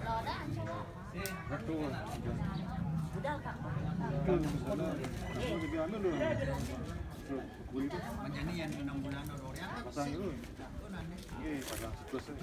Satu. Udah Kak. Itu di sana. Oh, jadi anu loh. Kulit itu Manjani yang 6 bulan orang pasang itu. Iya, pasang seterusnya.